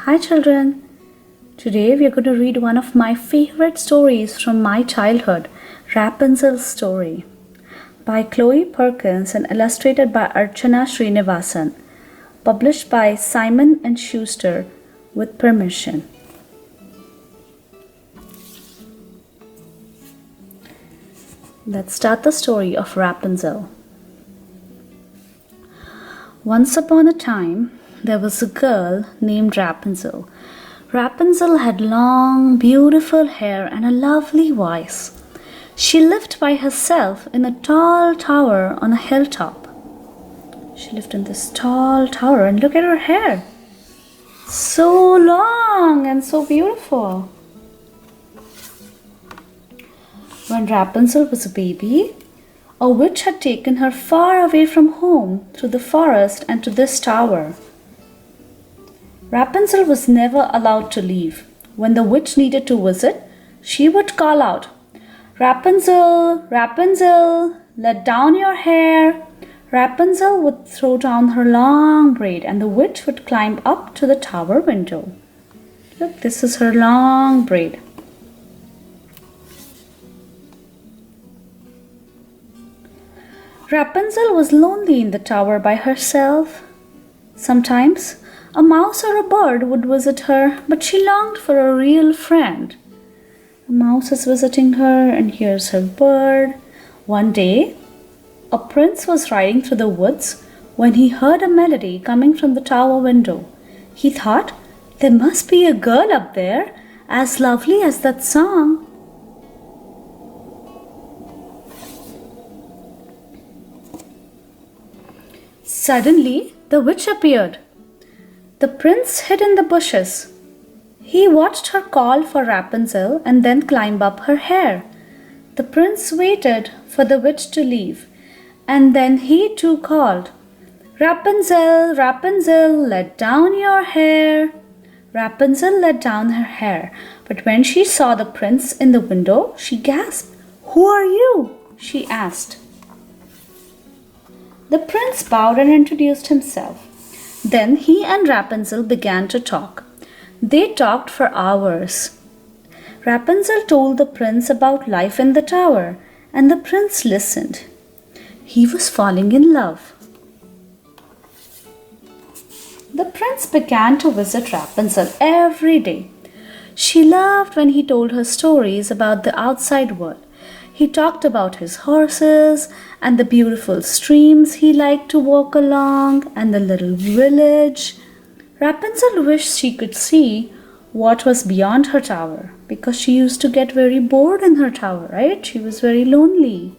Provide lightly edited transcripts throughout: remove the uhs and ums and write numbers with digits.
Hi children. Today we are going to read one of my favorite stories from my childhood, Rapunzel's Story, by Cloe, Perkins and illustrated by Archana Sreenivasan, published by Simon and Schuster with permission. Let's start the story of Rapunzel. Once upon a time, there was a girl named Rapunzel. Rapunzel had long, beautiful hair and a lovely voice. She lived by herself in a tall tower on a hilltop. She lived in this tall tower, and look at her hair. So long and so beautiful. When Rapunzel was a baby, a witch had taken her far away from home through the forest and to this tower. Rapunzel was never allowed to leave. When the witch needed to visit, she would call out, "Rapunzel, Rapunzel, let down your hair." Rapunzel would throw down her long braid and the witch would climb up to the tower window. Look, this is her long braid. Rapunzel was lonely in the tower by herself. Sometimes a mouse or a bird would visit her, but she longed for a real friend. A mouse is visiting her, and here's her bird. One day, a prince was riding through the woods when he heard a melody coming from the tower window. He thought, there must be a girl up there as lovely as that song. Suddenly, the witch appeared. The prince hid in the bushes. He watched her call for Rapunzel and then climb up her hair. The prince waited for the witch to leave, and then he too called, "Rapunzel, Rapunzel, let down your hair." Rapunzel let down her hair, but when she saw the prince in the window, she gasped. "Who are you?" she asked. The prince bowed and introduced himself. Then he and Rapunzel began to talk. They talked for hours. Rapunzel told the prince about life in the tower, and the prince listened. He was falling in love. The prince began to visit Rapunzel every day. She loved when he told her stories about the outside world. He talked about his horses and the beautiful streams he liked to walk along and the little village. Rapunzel wished she could see what was beyond her tower because she used to get very bored in her tower, right? She was very lonely.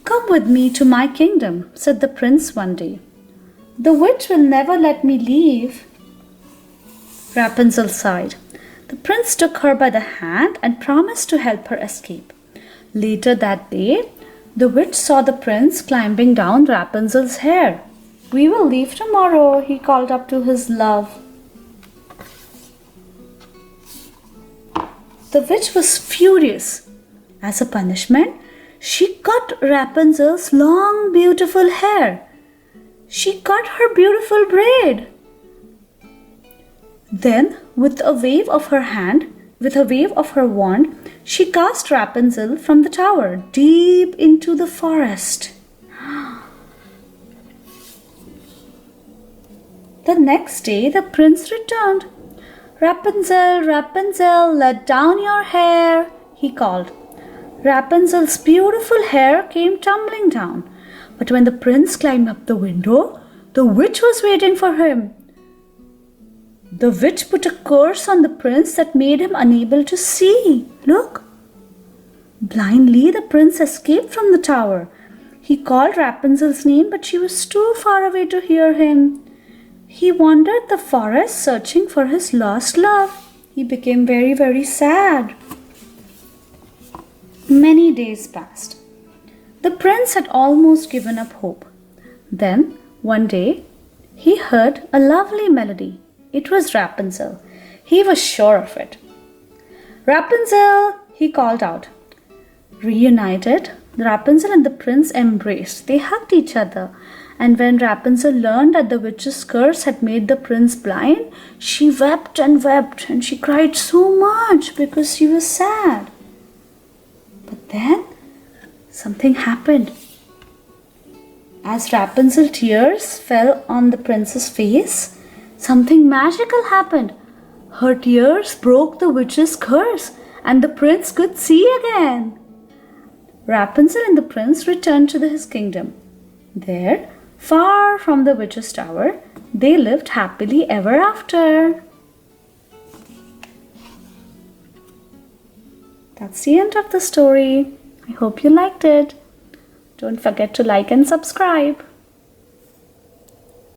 "Come with me to my kingdom," said the prince one day. "The witch will never let me leave." Rapunzel sighed. The prince took her by the hand and promised to help her escape. Later that day, the witch saw the prince climbing down Rapunzel's hair. "We will leave tomorrow," he called up to his love. The witch was furious. As a punishment, she cut Rapunzel's long, beautiful hair. She cut her beautiful braid. Then, with a wave of her wand, she cast Rapunzel from the tower deep into the forest. The next day, the prince returned. "Rapunzel, Rapunzel, let down your hair," he called. Rapunzel's beautiful hair came tumbling down. But when the prince climbed up the window, the witch was waiting for him. The witch put a curse on the prince that made him unable to see. Look! Blindly, the prince escaped from the tower. He called Rapunzel's name, but she was too far away to hear him. He wandered the forest searching for his lost love. He became very, very sad. Many days passed. The prince had almost given up hope. Then, one day, he heard a lovely melody. It was Rapunzel. He was sure of it. "Rapunzel!" he called out. Reunited, Rapunzel and the prince embraced. They hugged each other And when Rapunzel learned that the witch's curse had made the prince blind, she wept and wept, and she cried so much because she was sad. But then something happened. As Rapunzel's tears fell on the prince's face, something magical happened. Her tears broke the witch's curse, and the prince could see again. Rapunzel and the prince returned to his kingdom. There, far from the witch's tower, they lived happily ever after. That's the end of the story. I hope you liked it. Don't forget to like and subscribe.